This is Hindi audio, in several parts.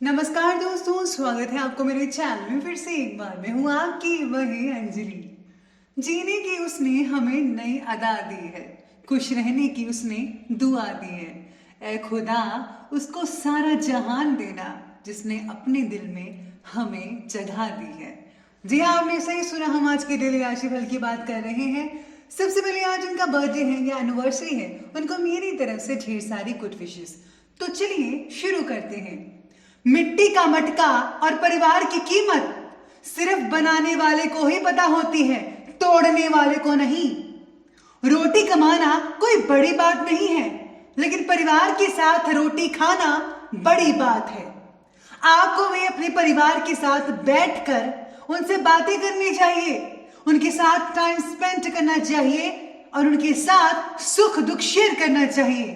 नमस्कार दोस्तों, स्वागत है आपको मेरे चैनल में फिर से एक बार। मैं हूँ आपकी वही अंजलि। जीने की उसने हमें नई अदा दी है, खुश रहने की उसने दुआ दी है। ए खुदा, उसको सारा जहान देना जिसने अपने दिल में हमें जगह दी है। जी हाँ, आपने सही सुना, हम आज के डेली राशिफल की बात कर रहे हैं। सबसे पहले आज उनका बर्थडे है या एनिवर्सरी है, उनको मेरी तरफ से ढेर सारी गुड विशेस। तो चलिए शुरू करते हैं। मिट्टी का मटका और परिवार की कीमत सिर्फ बनाने वाले को ही पता होती है, तोड़ने वाले को नहीं। रोटी कमाना कोई बड़ी बात नहीं है, लेकिन परिवार के साथ रोटी खाना बड़ी बात है। आपको भी अपने परिवार के साथ बैठकर उनसे बातें करनी चाहिए, उनके साथ टाइम स्पेंड करना चाहिए और उनके साथ सुख दुख शेयर करना चाहिए।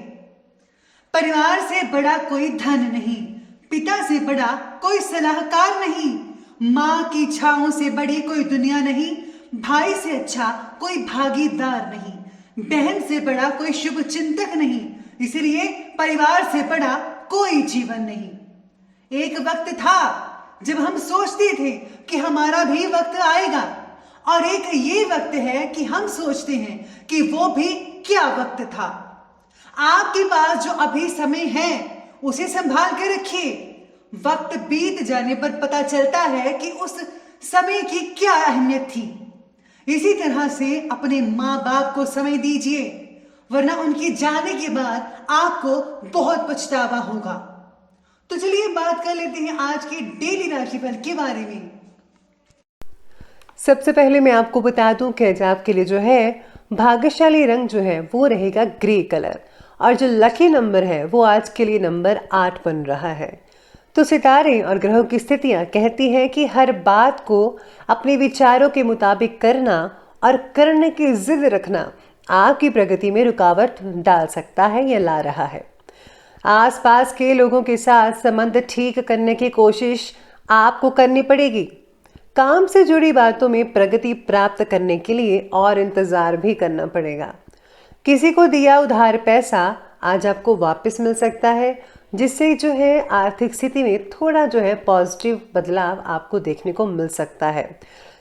परिवार से बड़ा कोई धन नहीं, पिता से बड़ा कोई सलाहकार नहीं, माँ की छाओं से बड़ी कोई दुनिया नहीं, भाई से अच्छा कोई भागीदार नहीं, बहन से बड़ा कोई शुभ चिंतक नहीं। इसलिए परिवार से बड़ा कोई जीवन नहीं। एक वक्त था जब हम सोचते थे कि हमारा भी वक्त आएगा, और एक ये वक्त है कि हम सोचते हैं कि वो भी क्या वक्त था। आपके पास जो अभी समय है उसे संभाल कर रखिए। वक्त बीत जाने पर पता चलता है कि उस समय की क्या अहमियत थी। इसी तरह से अपने माँ बाप को समय दीजिए, वरना उनके जाने के बाद आपको बहुत पछतावा होगा। तो चलिए बात कर लेते हैं आज के डेली राशिफल के बारे में। सबसे पहले मैं आपको बता दूं कि आज आपके लिए जो है भाग्यशाली रंग जो है वो रहेगा ग्रे कलर, और जो लकी नंबर है वो आज के लिए नंबर 8 बन रहा है। तो सितारे और ग्रहों की स्थितियां कहती हैं कि हर बात को अपने विचारों के मुताबिक करना और करने की जिद रखना आपकी प्रगति में रुकावट डाल सकता है या ला रहा है। आसपास के लोगों के साथ संबंध ठीक करने की कोशिश आपको करनी पड़ेगी। काम से जुड़ी बातों में प्रगति प्राप्त करने के लिए और इंतजार भी करना पड़ेगा। किसी को दिया उधार पैसा आज आपको वापस मिल सकता है, जिससे जो है आर्थिक स्थिति में थोड़ा जो है पॉजिटिव बदलाव आपको देखने को मिल सकता है।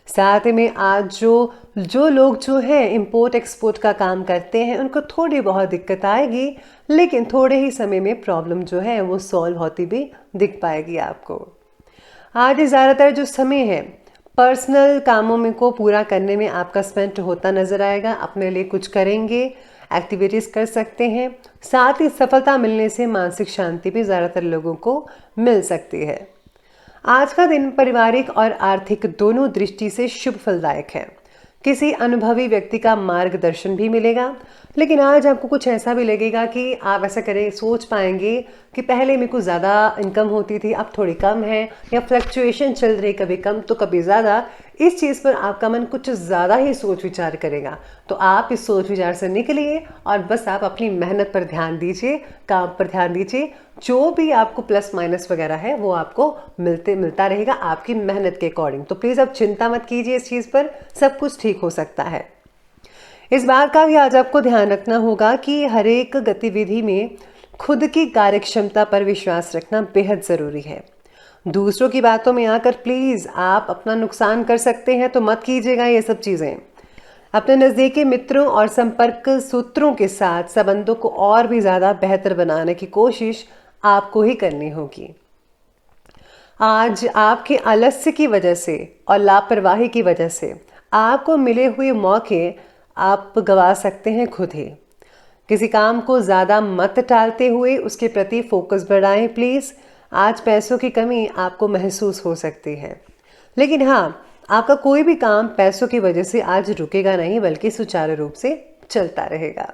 साथ में आज जो लोग जो है इंपोर्ट एक्सपोर्ट का काम करते हैं उनको थोड़ी बहुत दिक्कत आएगी, लेकिन थोड़े ही समय में प्रॉब्लम जो है वो सॉल्व होती भी दिख पाएगी आपको। आज ज़्यादातर जो समय है पर्सनल कामों में को पूरा करने में आपका स्पेंड होता नजर आएगा। अपने लिए कुछ करेंगे, एक्टिविटीज़ कर सकते हैं। साथ ही सफलता मिलने से मानसिक शांति भी ज़्यादातर लोगों को मिल सकती है। आज का दिन पारिवारिक और आर्थिक दोनों दृष्टि से शुभ फलदायक है। किसी अनुभवी व्यक्ति का मार्गदर्शन भी मिलेगा, लेकिन आज आपको कुछ ऐसा भी लगेगा कि आप ऐसा करें, सोच पाएंगे कि पहले मेरे को ज़्यादा इनकम होती थी, अब थोड़ी कम है, या फ्लक्चुएशन चल रही, कभी कम तो कभी ज़्यादा। इस चीज़ पर आपका मन कुछ ज़्यादा ही सोच विचार करेगा। तो आप इस सोच विचार से निकलिए और बस आप अपनी मेहनत पर ध्यान दीजिए, काम पर ध्यान दीजिए। जो भी आपको प्लस माइनस वगैरह है वो आपको मिलता रहेगा आपकी मेहनत के अकॉर्डिंग। तो प्लीज़ आप चिंता मत कीजिए इस चीज़ पर, सब कुछ ठीक हो सकता है। इस बात का भी आज आपको ध्यान रखना होगा कि हर एक गतिविधि में खुद की कार्यक्षमता पर विश्वास रखना बेहद ज़रूरी है। दूसरों की बातों में आकर प्लीज़ आप अपना नुकसान कर सकते हैं, तो मत कीजिएगा ये सब चीज़ें। अपने नज़दीकी मित्रों और संपर्क सूत्रों के साथ संबंधों को और भी ज़्यादा बेहतर बनाने की कोशिश आपको ही करनी होगी। आज आपके आलस्य की वजह से और लापरवाही की वजह से आपको मिले हुए मौके आप गवा सकते हैं खुद ही। किसी काम को ज़्यादा मत टालते हुए उसके प्रति फोकस बढ़ाएं प्लीज़। आज पैसों की कमी आपको महसूस हो सकती है, लेकिन हाँ, आपका कोई भी काम पैसों की वजह से आज रुकेगा नहीं, बल्कि सुचारू रूप से चलता रहेगा।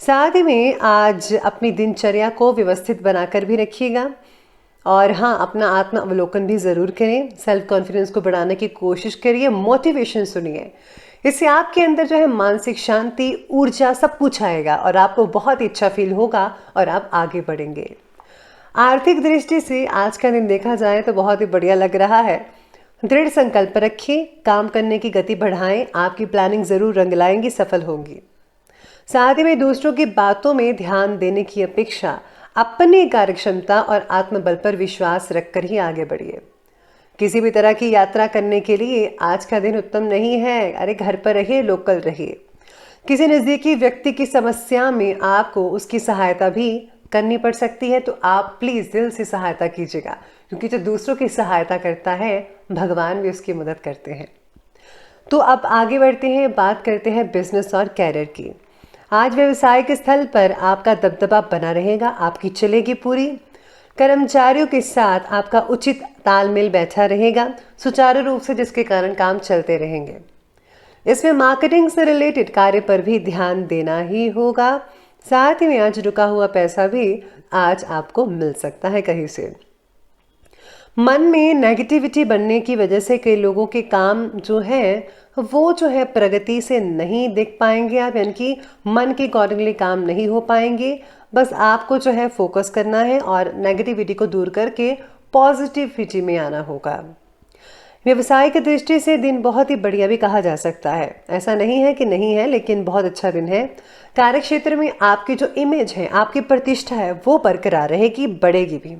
साथ ही में आज अपनी दिनचर्या को व्यवस्थित बनाकर भी रखिएगा, और हाँ, अपना आत्म अवलोकन भी ज़रूर करें। सेल्फ कॉन्फिडेंस को बढ़ाने की कोशिश करिए, मोटिवेशन सुनिए। इससे आपके अंदर जो है मानसिक शांति, ऊर्जा सब कुछ आएगा और आपको बहुत ही अच्छा फील होगा और आप आगे बढ़ेंगे। आर्थिक दृष्टि से आज का दिन देखा जाए तो बहुत ही बढ़िया लग रहा है। दृढ़ संकल्प रखिए, काम करने की गति बढ़ाएं, आपकी प्लानिंग ज़रूर रंग लाएंगी, सफल होंगी। साथ ही में दूसरों की बातों में ध्यान देने की अपेक्षा अपनी कार्यक्षमता और आत्मबल पर विश्वास रखकर ही आगे बढ़िए। किसी भी तरह की यात्रा करने के लिए आज का दिन उत्तम नहीं है। अरे घर पर रहिए, लोकल रहिए। किसी नज़दीकी व्यक्ति की समस्या में आपको उसकी सहायता भी करनी पड़ सकती है, तो आप प्लीज़ दिल से सहायता कीजिएगा, क्योंकि जो दूसरों की सहायता करता है भगवान भी उसकी मदद करते हैं। तो अब आगे बढ़ते हैं, बात करते हैं बिजनेस और कैरियर की। आज व्यवसायिक स्थल पर आपका दबदबा बना रहेगा, आपकी चलेगी पूरी। कर्मचारियों के साथ आपका उचित तालमेल बैठा रहेगा सुचारू रूप से, जिसके कारण काम चलते रहेंगे। इसमें मार्केटिंग से रिलेटेड कार्य पर भी ध्यान देना ही होगा। साथ ही में आज रुका हुआ पैसा भी आज आपको मिल सकता है कहीं से। मन में नेगेटिविटी बनने की वजह से कई लोगों के काम जो है वो जो है प्रगति से नहीं देख पाएंगे आप, यानी कि मन के अकॉर्डिंगली काम नहीं हो पाएंगे। बस आपको जो है फोकस करना है और नेगेटिविटी को दूर करके पॉजिटिविटी में आना होगा। व्यवसाय की दृष्टि से दिन बहुत ही बढ़िया भी कहा जा सकता है, ऐसा नहीं है कि नहीं है, लेकिन बहुत अच्छा दिन है। कार्यक्षेत्र में आपकी जो इमेज है, आपकी प्रतिष्ठा है, वो बरकरार रहेगी, बढ़ेगी भी।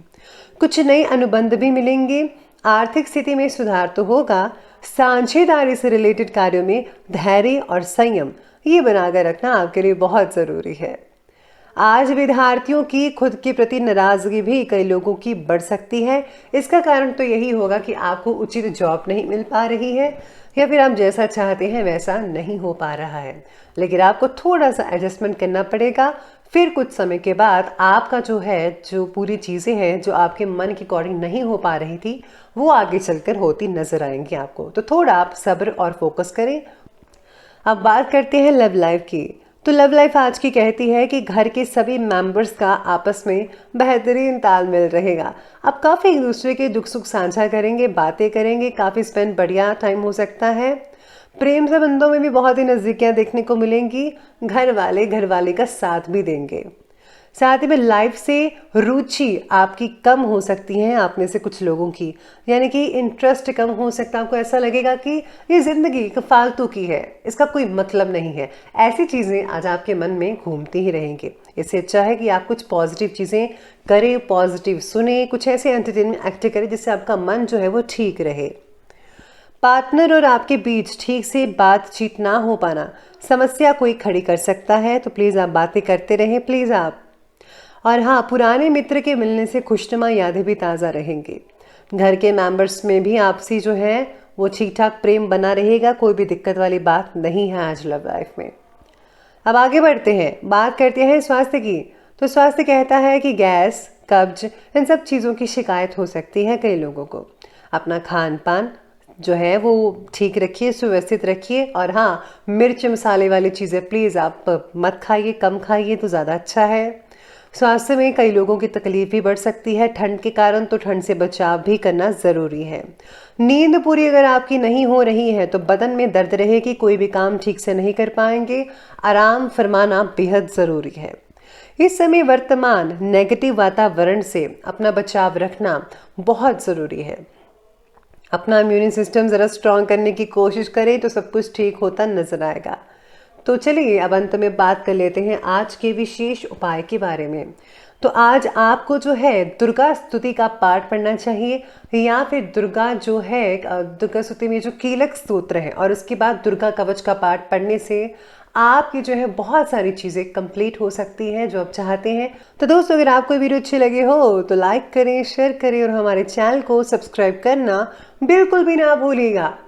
कुछ नए अनुबंध भी मिलेंगे। आर्थिक स्थिति में सुधार तो होगा। साझेदारी से रिलेटेड कार्यों में धैर्य और संयम ये बनाकर रखना आपके लिए बहुत ज़रूरी है। आज विद्यार्थियों की खुद के प्रति नाराजगी भी कई लोगों की बढ़ सकती है। इसका कारण तो यही होगा कि आपको उचित जॉब नहीं मिल पा रही है, या फिर आप जैसा चाहते हैं वैसा नहीं हो पा रहा है। लेकिन आपको थोड़ा सा एडजस्टमेंट करना पड़ेगा। फिर कुछ समय के बाद आपका जो पूरी चीज़ें हैं जो आपके मन के अकॉर्डिंग नहीं हो पा रही थी, वो आगे चलकर होती नजर आएंगी आपको। तो थोड़ा आप सब्र और फोकस करें। अब बात करते हैं लव लाइफ की। तो लव लाइफ आज की कहती है कि घर के सभी मेंबर्स का आपस में बेहतरीन तालमेल रहेगा। आप काफ़ी एक दूसरे के दुख सुख साझा करेंगे, बातें करेंगे, काफ़ी स्पेंड बढ़िया टाइम हो सकता है। प्रेम संबंधों में भी बहुत ही नज़दीकियाँ देखने को मिलेंगी। घर वाले का साथ भी देंगे। साथ ही में लाइफ से रुचि आपकी कम हो सकती है, आप में से कुछ लोगों की, यानी कि इंटरेस्ट कम हो सकता है। आपको ऐसा लगेगा कि ये ज़िंदगी फालतू की है, इसका कोई मतलब नहीं है। ऐसी चीज़ें आज आपके मन में घूमती ही रहेंगी। इससे अच्छा है कि आप कुछ पॉजिटिव चीज़ें करें, पॉजिटिव सुने, कुछ ऐसे एंटरटेनमेंट एक्ट करें जिससे आपका मन जो है वो ठीक रहे। पार्टनर और आपके बीच ठीक से बातचीत ना हो पाना समस्या कोई खड़ी कर सकता है, तो प्लीज़ आप बातें करते रहें, प्लीज़ आप। और हाँ, पुराने मित्र के मिलने से खुशनुमा यादें भी ताज़ा रहेंगी। घर के मेंबर्स में भी आपसी जो है वो ठीक ठाक प्रेम बना रहेगा। कोई भी दिक्कत वाली बात नहीं है आज लव लाइफ में। अब आगे बढ़ते हैं, बात करते हैं स्वास्थ्य की। तो स्वास्थ्य कहता है कि गैस, कब्ज, इन सब चीज़ों की शिकायत हो सकती है कई लोगों को। अपना खान पान जो है वो ठीक रखिए, सुव्यवस्थित रखिए। और हाँ, मिर्च मसाले वाली चीज़ें प्लीज़ आप मत खाइए, कम खाइए तो ज़्यादा अच्छा है। स्वास्थ्य में कई लोगों की तकलीफ भी बढ़ सकती है ठंड के कारण, तो ठंड से बचाव भी करना ज़रूरी है। नींद पूरी अगर आपकी नहीं हो रही है तो बदन में दर्द रहेगी, कोई भी काम ठीक से नहीं कर पाएंगे। आराम फरमाना बेहद ज़रूरी है। इस समय वर्तमान नेगेटिव वातावरण से अपना बचाव रखना बहुत ज़रूरी है। अपना इम्यून सिस्टम ज़रा स्ट्रॉन्ग करने की कोशिश करें तो सब कुछ ठीक होता नजर आएगा। तो चलिए अब अंत में बात कर लेते हैं आज के विशेष उपाय के बारे में। तो आज आपको जो है दुर्गा स्तुति का पाठ पढ़ना चाहिए, या फिर दुर्गा जो है दुर्गा स्तुति में जो कीलक स्तोत्र है और उसके बाद दुर्गा कवच का पाठ पढ़ने से आपकी जो है बहुत सारी चीज़ें कंप्लीट हो सकती हैं जो आप चाहते हैं। तो दोस्तों, अगर आपको वीडियो अच्छी लगी हो तो लाइक करें, शेयर करें और हमारे चैनल को सब्सक्राइब करना बिल्कुल भी ना भूलिएगा।